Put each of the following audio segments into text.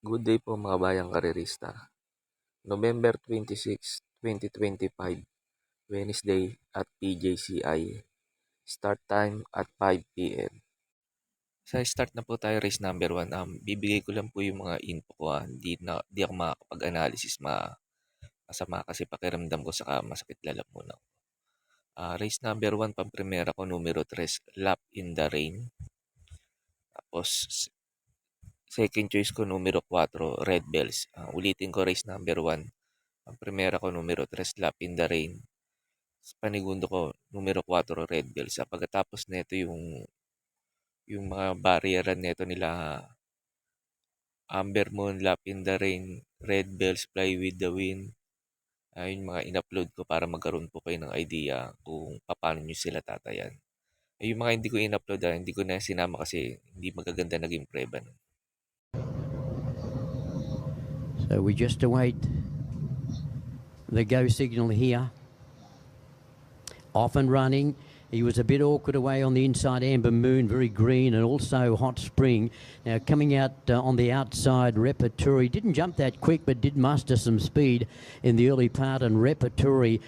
Good day po mga bayang karerista. November 26, 2025, Wednesday at PJCI. Start time at 5 p.m. Sa start na po tayo race number 1. Bibigay ko lang po yung mga info ko. Di ako makakapag-analysis masama kasi pakiramdam ko saka masakit lalamunan. Race number 1, pamprimera ko numero 3, Lap in the Rain. Tapos second choice ko numero 4, Red Bells. Ulitin ko race number 1. Ang primera ko numero 3, Lap in the Rain. Panigundo ko numero 4, Red Bells. Pagkatapos nito yung mga barrier nito nila Amber Moon, Lap in the Rain, Red Bells, Fly with the Wind. Yung mga in-upload ko para magkaroon po kayo ng idea kung paano nyo sila tatayan. Yung mga hindi ko in-upload, hindi ko na sinama kasi hindi magaganda naging preba. So we just await the go signal here. Off and running. He was a bit awkward away on the inside. Amber Moon, very green, and also Hot Spring. Now coming out on the outside, Repertory didn't jump that quick, but did muster some speed in the early part. And Repertory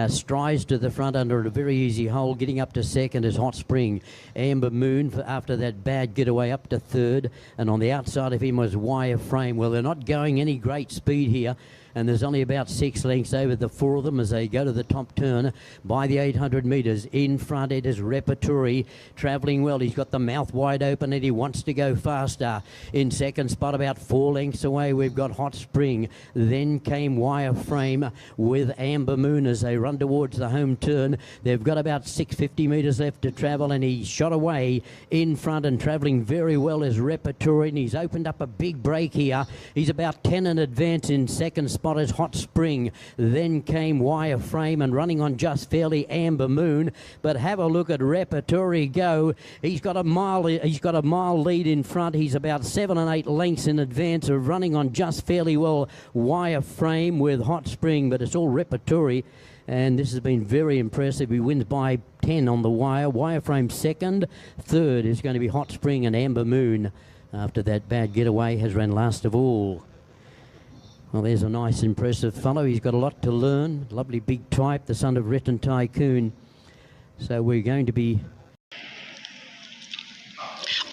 strides to the front under a very easy hole, getting up to second is Hot Spring. Amber Moon, after that bad getaway, up to third. And on the outside of him was Wireframe. Well, they're not going any great speed here. And there's only about 6 lengths over the 4 of them as they go to the top turn by the 800 metres. In front it is Repertory, travelling well. He's got the mouth wide open and he wants to go faster. In second spot, about 4 lengths away, we've got Hot Spring. Then came Wireframe with Amber Moon as they run towards the home turn. They've got about 650 metres left to travel, and he shot away in front, and travelling very well is Repertory, and he's opened up a big break here. He's about 10 in advance. In second spot is Hot Spring. Then came Wireframe, and running on just fairly Amber Moon. But have a look at Repertory go. He's got a mile lead in front. He's about 7 and 8 lengths in advance of running on just fairly well Wireframe with Hot Spring, but it's all Repertory. And this has been very impressive. He wins by 10 on the wire. Wireframe second. Third is going to be Hot Spring, and Amber Moon, after that bad getaway, has run last of all. Well, there's a nice, impressive fellow. He's got a lot to learn. Lovely big type, the son of Retton Tycoon. So we're going to be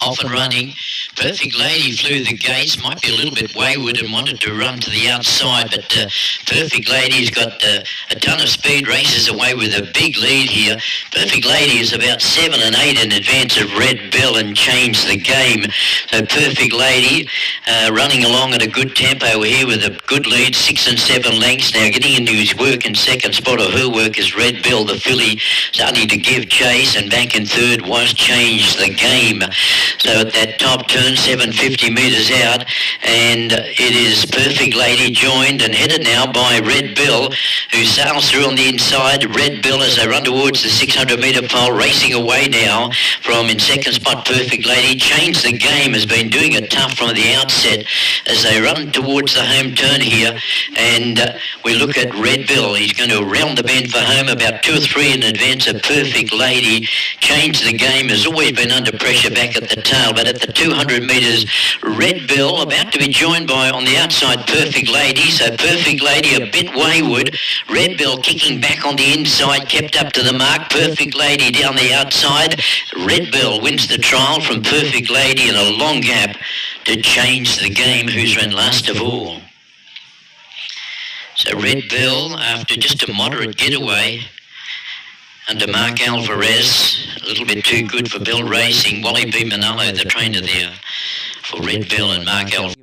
off and running. Perfect Lady flew the gates, might be a little bit wayward and wanted to run to the outside, but Perfect Lady's got a ton of speed, races away with a big lead here. Perfect Lady is about 7 and 8 in advance of Red Bell and changed the game. So Perfect Lady running along at a good tempo here with a good lead, 6 and 7 lengths. Now getting into his work in second spot, or her work, is Red Bell, the filly, starting to give chase, and back in third was Changed the Game. So at that top turn, 750 metres out, and it is Perfect Lady joined and headed now by Red Bill, who sails through on the inside. Red Bill as they run towards the 600 metre pole, racing away now from in second spot Perfect Lady. Changed the Game has been doing it tough from the outset as they run towards the home turn here, and we look at Red Bill. He's going to round the bend for home, about 2 or 3 in advance of Perfect Lady. Changed the Game has always been under pressure back at the tail, but at the 200 metres, Red Bill about to be joined by, on the outside, Perfect Lady. So Perfect Lady a bit wayward. Red Bill kicking back on the inside, kept up to the mark. Perfect Lady down the outside. Red Bill wins the trial from Perfect Lady in a long gap to Change the Game, who's run last of all. So Red Bill, after just a moderate getaway under Mark Alvarez, a little bit too good for Bill Racing. Wally B. Manalo, the trainer there for Red Bill and Mark Alvarez.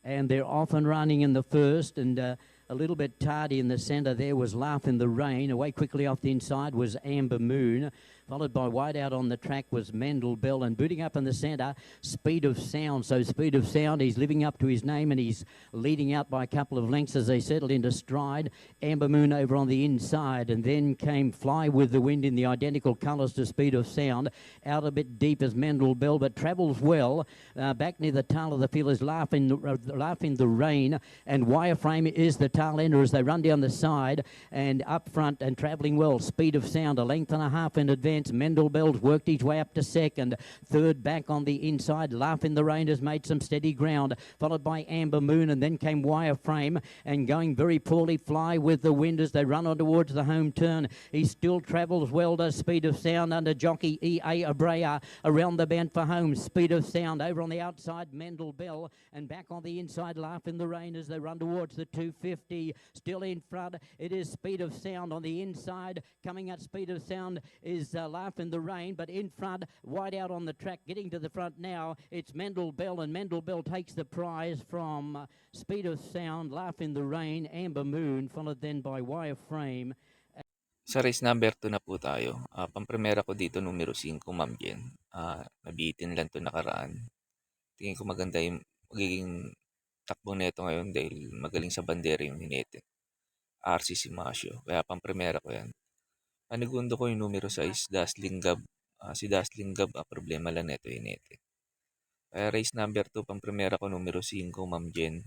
And they're off and running in the first, and a little bit tardy in the centre there was Laugh in the Rain. Away quickly off the inside was Amber Moon. Followed by wide out on the track was Mendel Bell, and booting up in the centre, Speed of Sound. So Speed of Sound, he's living up to his name, and he's leading out by a couple of lengths as they settle into stride. Amber Moon over on the inside, and then came Fly with the Wind in the identical colours to Speed of Sound. Out a bit deep is Mendel Bell, but travels well. Back near the tail of the field is Laugh in the Rain, and Wireframe is the tail ender as they run down the side, and up front and travelling well, Speed of Sound, a length and a half in advance lengths. Mendelbell's worked his way up to second. Third back on the inside. Laugh in the Rain has made some steady ground, followed by Amber Moon, and then came Wireframe, and going very poorly Fly with the Wind as they run on towards the home turn. He still travels well, does Speed of Sound under jockey E.A. Abrea. Around the bend for home, Speed of Sound over on the outside, Mendel Bell, and back on the inside, Laugh in the Rain as they run towards the 250. Still in front, it is Speed of Sound on the inside. Coming at Speed of Sound is Laugh in the Rain, but in front, wide out on the track, getting to the front now, it's Mendel Bell, and Mendel Bell takes the prize from Speed of Sound, Laugh in the Rain, Amber Moon, followed then by Wireframe. Sa race number 2 na po tayo. Pampremera ko dito numero 5, Ma'am Jen. Nabitin lang to nakaraan. Tingin ko maganda yung magiging takbo nito ngayon dahil magaling sa bandera yung hinete. RC Simasio. Kaya pampremera ko yan. Panigundo ko yung numero 6, Dazzling Gab. Si Dazzling Gab, problema lang neto hinete. Kaya race number 2, pampremera ko numero 5, Ma'am Jen.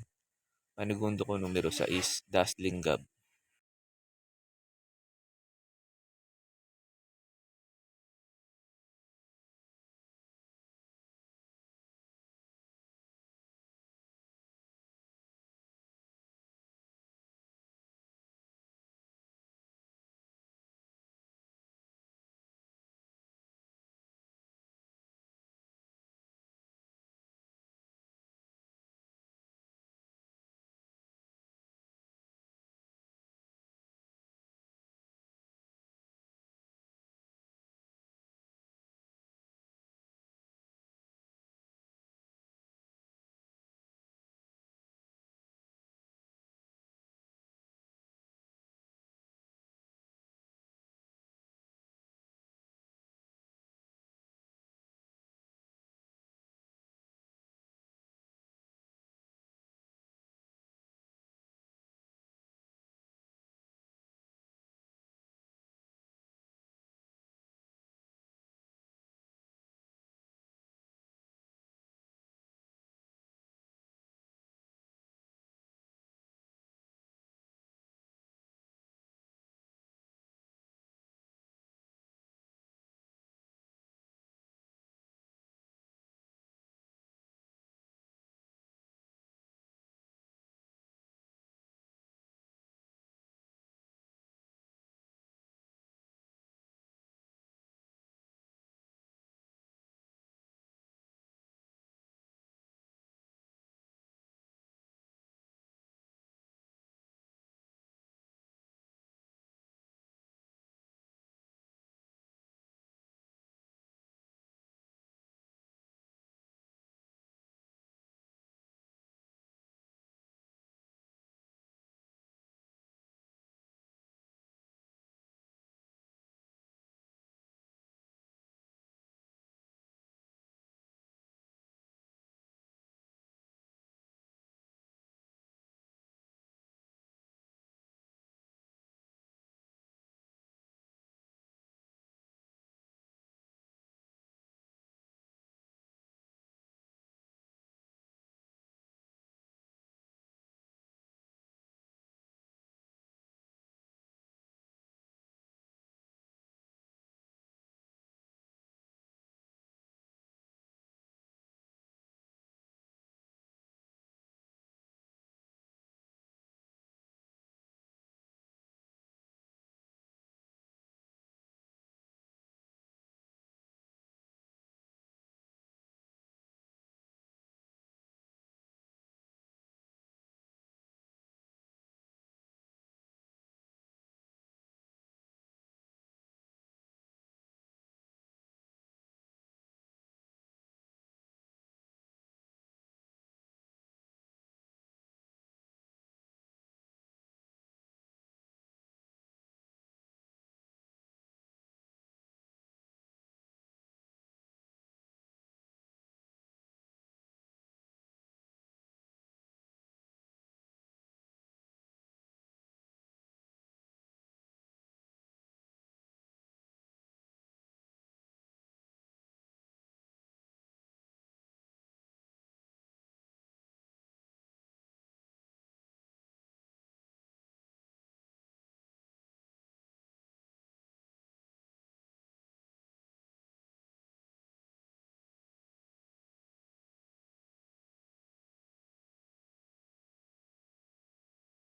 Panigundo ko numero 6, Dazzling Gab.